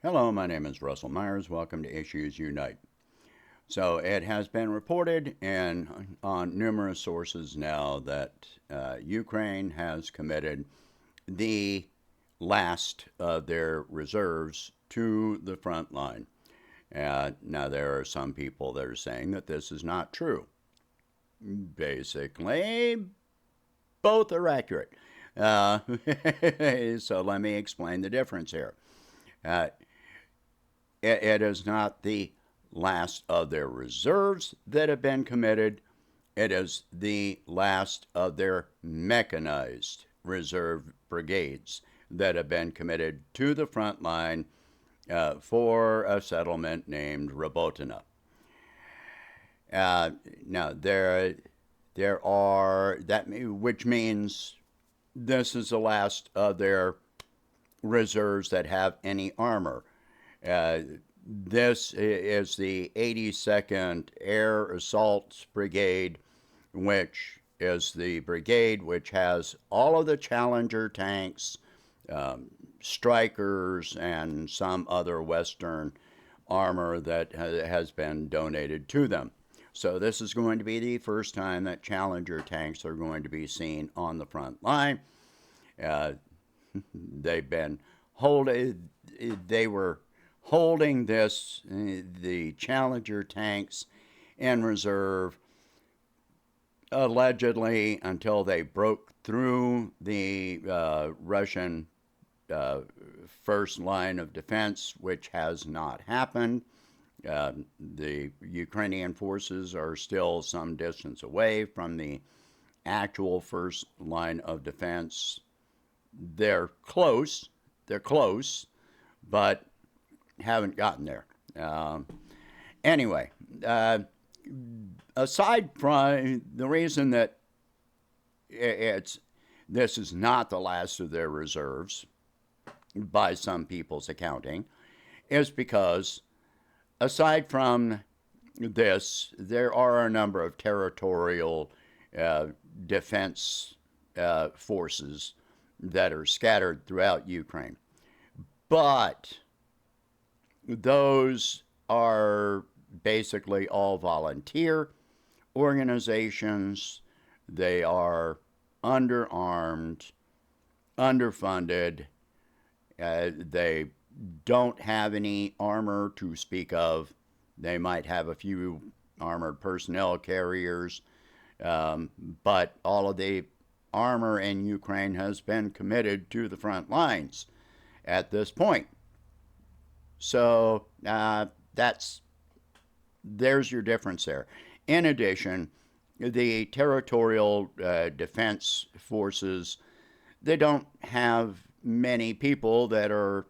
Hello, my name is Russell Myers. Welcome to Issues Unite. So it has been reported on numerous sources now that Ukraine has committed the last of their reserves to the front line. Now, there are some people that are saying that this is not true. Basically, both are accurate. Uh, so let me explain the difference here. Uh, it is not the last of their reserves that have been committed. It is the last of their mechanized reserve brigades that have been committed to the front line for a settlement named Robotina. Now there are that which means this is the last of their reserves that have any armor. Uh, this is the 82nd Air Assault Brigade, which is the brigade which has all of the Challenger tanks, Strikers, and some other Western armor that has been donated to them. So this is going to be the first time that Challenger tanks are going to be seen on the front line. Uh, they've been holding. They were holding the Challenger tanks in reserve allegedly until they broke through the Russian uh, first line of defense, which has not happened. The Ukrainian forces are still some distance away from the actual first line of defense. They're close. They're close, but haven't gotten there. Anyway, aside from the reason that it's this is not the last of their reserves by some people's accounting, is because aside from this, there are a number of territorial uh, defense forces that are scattered throughout Ukraine. But those are basically all volunteer organizations. They are underarmed, underfunded. They don't have any armor to speak of. They might have a few armored personnel carriers, but all of the armor in Ukraine has been committed to the front lines at this point. So there's your difference there. In addition, the territorial defense forces, they don't have many people that are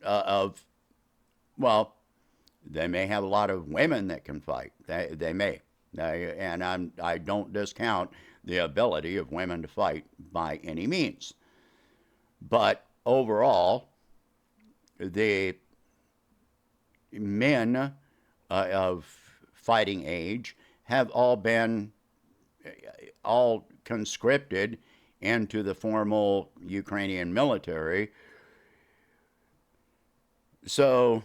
of, well, they may have a lot of women that can fight. They may. And I don't discount the ability of women to fight by any means. But overall, the men of fighting age have all conscripted into the formal Ukrainian military. So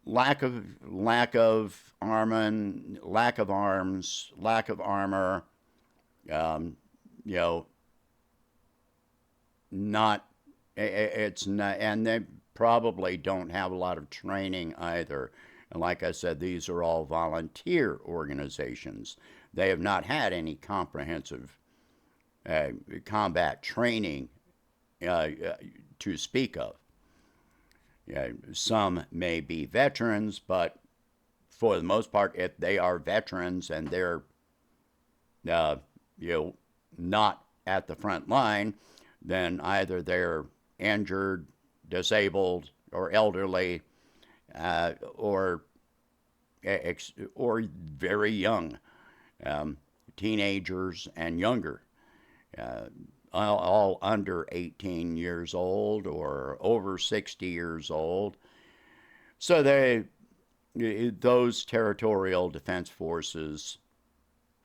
lack of armament, lack of arms, lack of armor, um, you know, not it's not, and they probably don't have a lot of training either. And like I said, these are all volunteer organizations. They have not had any comprehensive combat training to speak of. Some may be veterans, but for the most part, if they are veterans and they're uh, not at the front line, then either they're injured, disabled, or elderly, or or very young, um, teenagers and younger, uh, all under 18 years old or over 60 years old. So those territorial defense forces,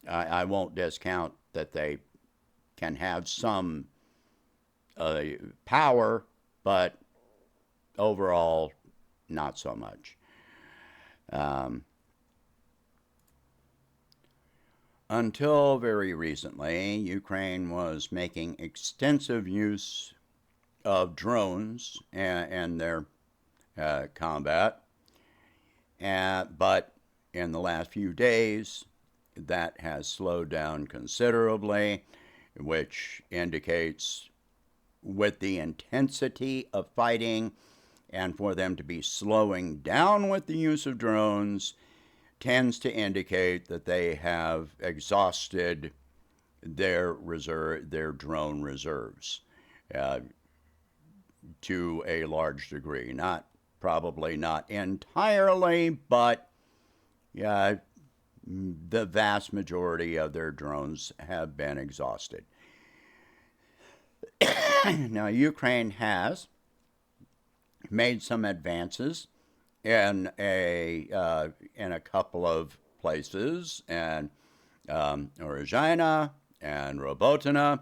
I won't discount that they can have some power, but overall, not so much. Um, until very recently, Ukraine was making extensive use of drones and their combat. But in the last few days, that has slowed down considerably, which indicates with the intensity of fighting and for them to be slowing down with the use of drones tends to indicate that they have exhausted their drone reserves uh, to a large degree. Not probably not entirely, but yeah, the vast majority of their drones have been exhausted. Now, Ukraine has made some advances in a couple of places, and Orezhina and Robotina,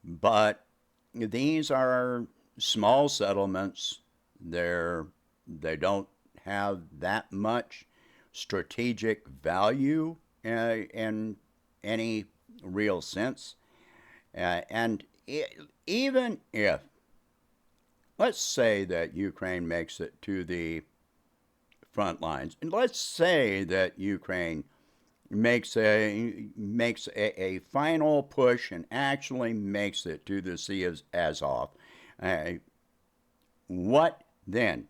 but these are small settlements. They don't have that much strategic value in any real sense. And even if, let's say that Ukraine makes it to the front lines, and let's say that Ukraine makes a final push and actually makes it to the Sea of Azov, uh, what then?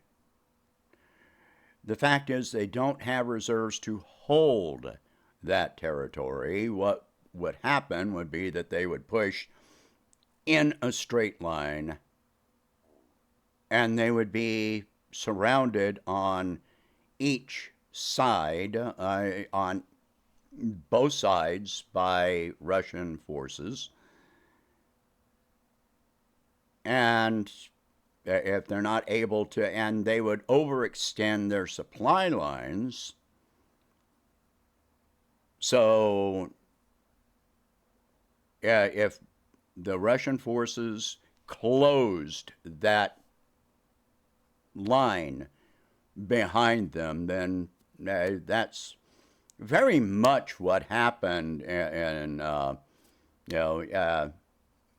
The fact is, they don't have reserves to hold that territory. What would happen would be that they would push in a straight line and they would be surrounded on each side, on both sides, by Russian forces. And if they're not able to, and they would overextend their supply lines. So if the Russian forces closed that line behind them, then that's very much what happened in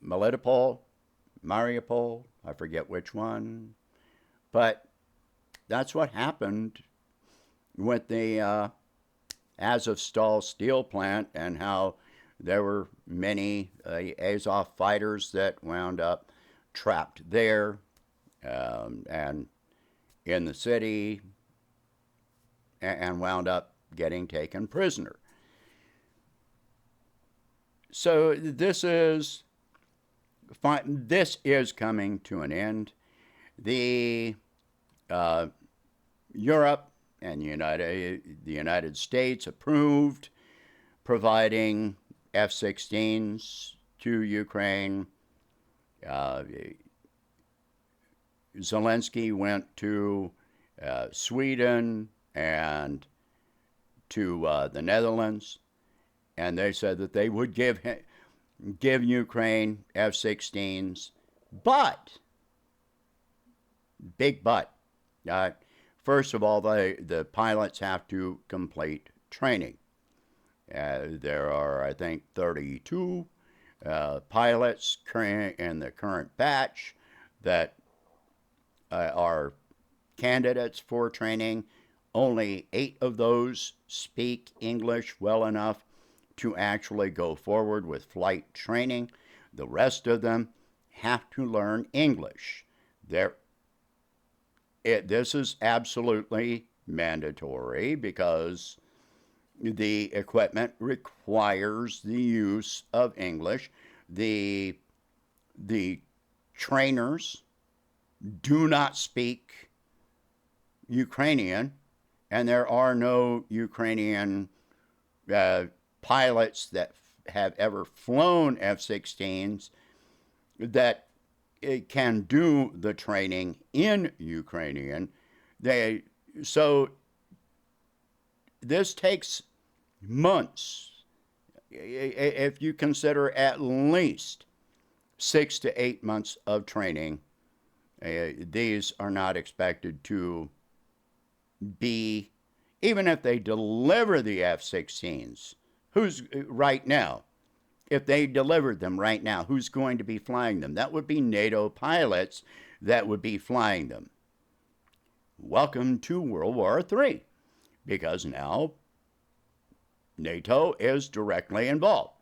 Melitopol, Mariupol, I forget which one, but that's what happened with the Azovstal steel plant, and how there were many Azov fighters that wound up trapped there and in the city and wound up getting taken prisoner. So this is coming to an end. The Europe and the United States approved providing F-16s to Ukraine. Zelensky went to Sweden and to the Netherlands, and they said that they would give Ukraine F-16s, but, big but, first of all, the pilots have to complete training. There are, I think, 32 pilots in the current batch that are candidates for training. Only 8 of those speak English well enough to actually go forward with flight training. The rest of them have to learn English. This is absolutely mandatory because the equipment requires the use of English. The trainers do not speak Ukrainian, and there are no Ukrainian pilots that have ever flown F-16s that can do the training in Ukrainian. So this takes months, if you consider at least 6 to 8 months of training These are not expected to be, even if they deliver the F-16s, who's right now, if they delivered them right now, who's going to be flying them? That would be NATO pilots that would be flying them. Welcome to World War III, because now NATO is directly involved.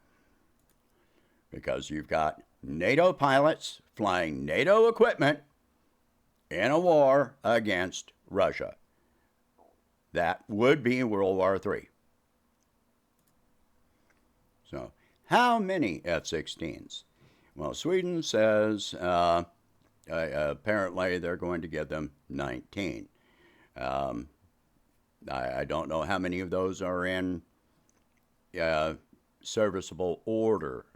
Because you've got NATO pilots flying NATO equipment in a war against Russia. That would be World War III. So, how many F-16s? Well, Sweden says apparently they're going to give them 19. I don't know how many of those are in serviceable order,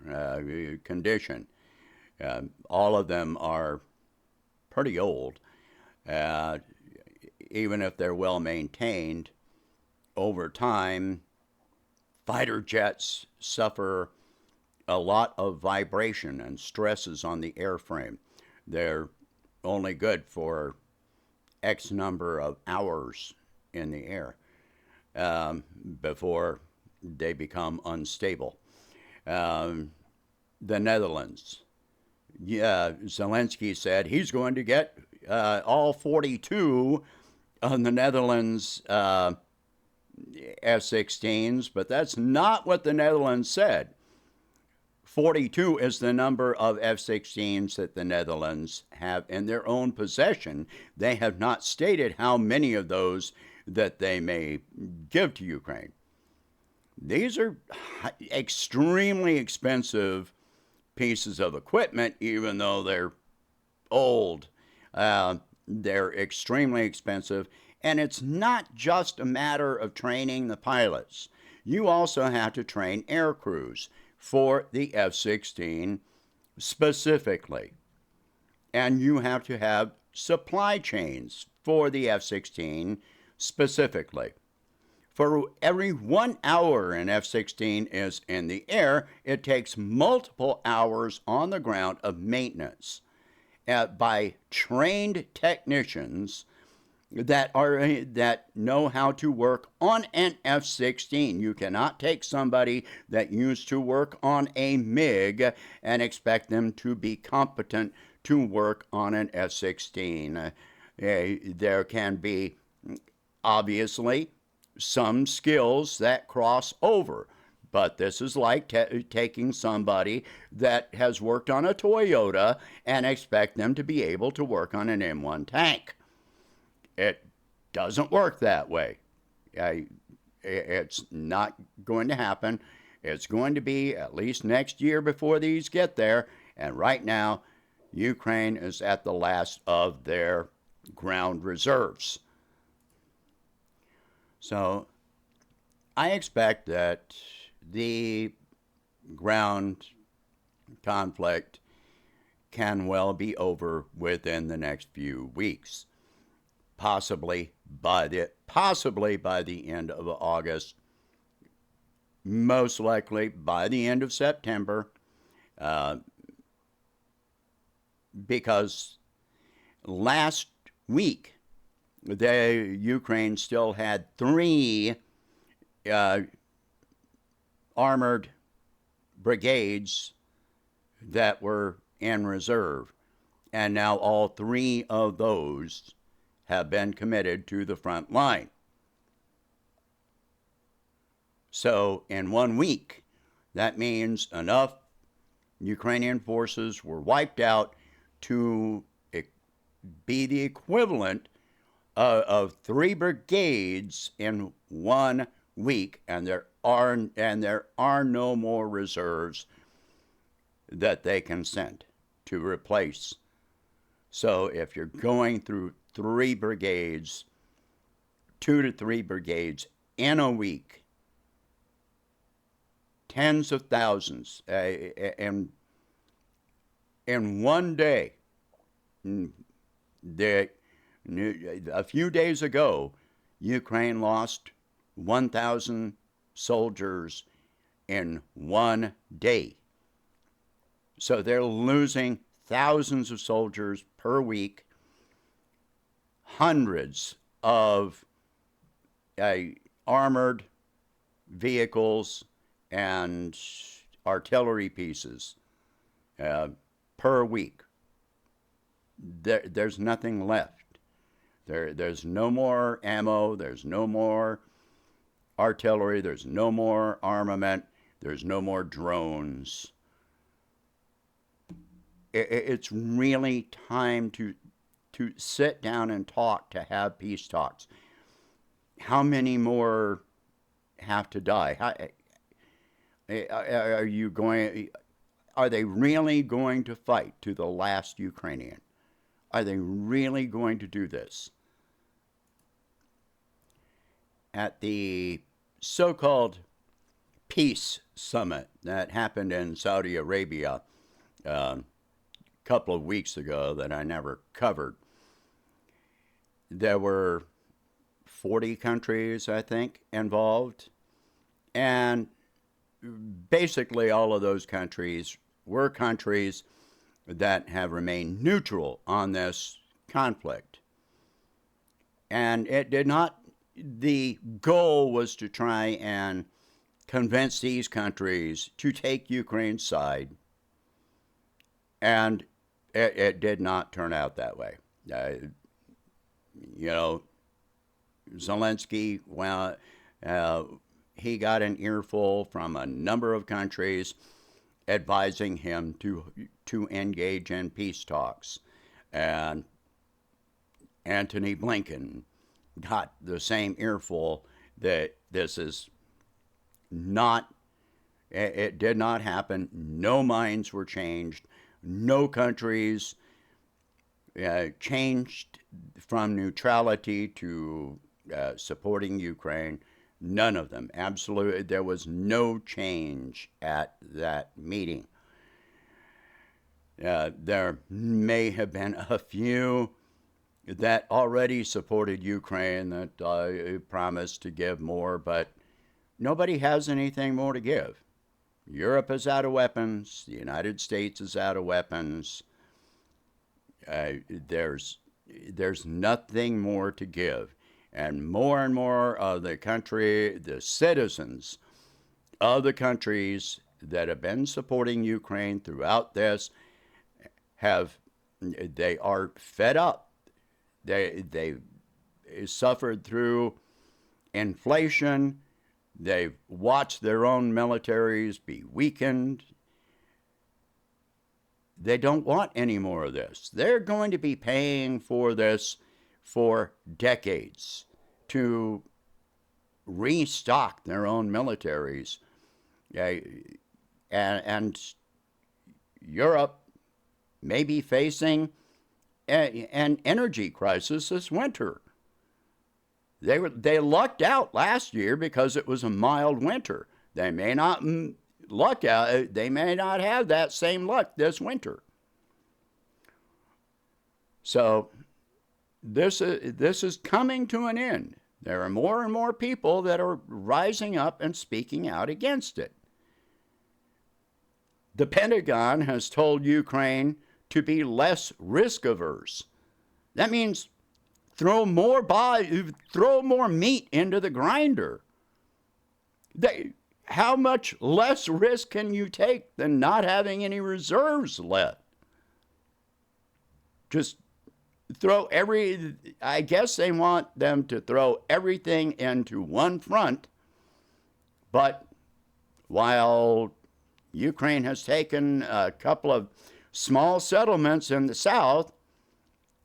condition. All of them are pretty old. Even if they're well maintained, over time, fighter jets suffer a lot of vibration and stresses on the airframe. They're only good for X number of hours in the air before they become unstable. The Netherlands. Yeah, Zelensky said he's going to get all 42 of the Netherlands F-16s, but that's not what the Netherlands said. 42 is the number of F-16s that the Netherlands have in their own possession. They have not stated how many of those that they may give to Ukraine. These are extremely expensive pieces of equipment, even though they're old. They're extremely expensive, and it's not just a matter of training the pilots. You also have to train air crews for the F-16 specifically. And you have to have supply chains for the F-16 specifically. For every 1 hour an F-16 is in the air, it takes multiple hours on the ground of maintenance by trained technicians that know how to work on an F-16. You cannot take somebody that used to work on a MiG and expect them to be competent to work on an F-16. There can be, obviously, some skills that cross over. But this is like taking somebody that has worked on a Toyota and expect them to be able to work on an M1 tank. It doesn't work that way. It's not going to happen. It's going to be at least next year before these get there. And right now, Ukraine is at the last of their ground reserves. So I expect that the ground conflict can well be over within the next few weeks, possibly by the end of August, most likely by the end of September, because last week Ukraine still had 3 armored brigades that were in reserve, and now all 3 of those have been committed to the front line. So in 1 week, that means enough Ukrainian forces were wiped out to be the equivalent of 3 brigades in 1 week, and there are no more reserves that they can send to replace. So if you're going through 3 brigades, 2 to 3 brigades in a week, tens of thousands in 1 day. A few days ago, Ukraine lost 1,000 soldiers in 1 day. So they're losing thousands of soldiers per week hundreds of armored vehicles and artillery pieces per week. There's nothing left. There's no more ammo. There's no more artillery. There's no more armament. There's no more drones. It's really time to sit down and talk, to have peace talks. How many more have to die? Are they really going to fight to the last Ukrainian? Are they really going to do this? At the so-called peace summit that happened in Saudi Arabia a couple of weeks ago that I never covered, there were 40 countries, I think, involved. And basically all of those countries were countries that have remained neutral on this conflict. And the goal was to try and convince these countries to take Ukraine's side. And it did not turn out that way. Zelensky, well, he got an earful from a number of countries advising him to engage in peace talks. And Antony Blinken got the same earful that this is not, it did not happen. No minds were changed. No countries changed from neutrality to supporting Ukraine. None of them. Absolutely. There was no change at that meeting. There may have been a few that already supported Ukraine that promised to give more, but nobody has anything more to give. Europe is out of weapons. The United States is out of weapons. There's nothing more to give. And more of the citizens of the countries that have been supporting Ukraine throughout this they are fed up. They suffered through inflation. They've watched their own militaries be weakened. They don't want any more of this. They're going to be paying for this for decades to restock their own militaries. And Europe may be facing an energy crisis this winter. They lucked out last year because it was a mild winter. They may not luck out. They may not have that same luck this winter. So this is coming to an end. There are more and more people that are rising up and speaking out against it. The Pentagon has told Ukraine to be less risk averse. That means throw more meat into the grinder. How much less risk can you take than not having any reserves left? Just I guess they want them to throw everything into one front, but while Ukraine has taken a couple of small settlements in the south,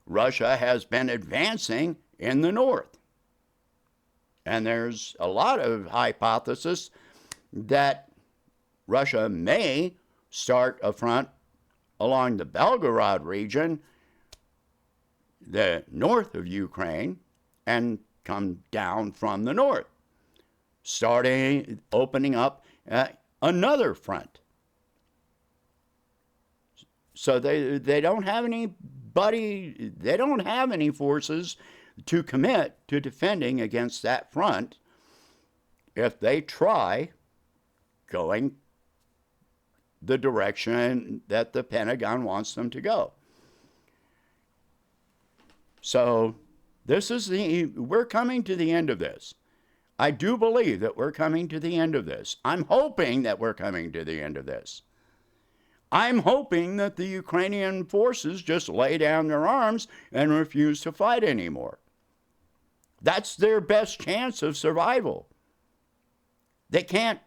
Russia has been advancing in the north. And there's a lot of hypothesis that Russia may start a front along the Belgorod region, the north of Ukraine, and come down from the north, opening up another front. So they don't have any forces to commit to defending against that front if they try going the direction that the Pentagon wants them to go. So We're coming to the end of this. I do believe that we're coming to the end of this. I'm hoping that we're coming to the end of this. I'm hoping that the Ukrainian forces just lay down their arms and refuse to fight anymore. That's their best chance of survival. They can't,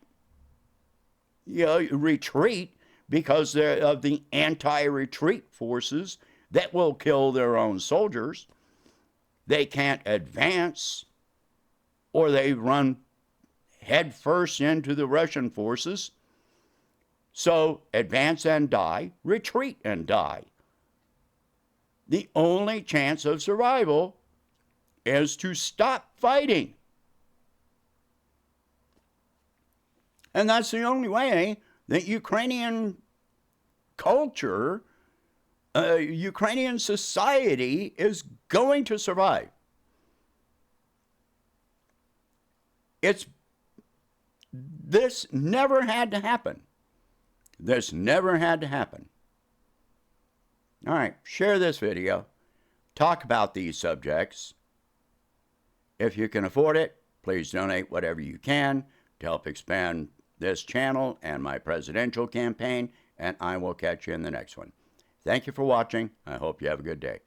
retreat because of the anti-retreat forces that will kill their own soldiers. They can't advance, or they run headfirst into the Russian forces. So advance and die, retreat and die. The only chance of survival is to stop fighting. And that's the only way that Ukrainian culture, Ukrainian society is going to survive. This never had to happen. This never had to happen. All right, share this video. Talk about these subjects. If you can afford it, please donate whatever you can to help expand this channel and my presidential campaign, and I will catch you in the next one. Thank you for watching. I hope you have a good day.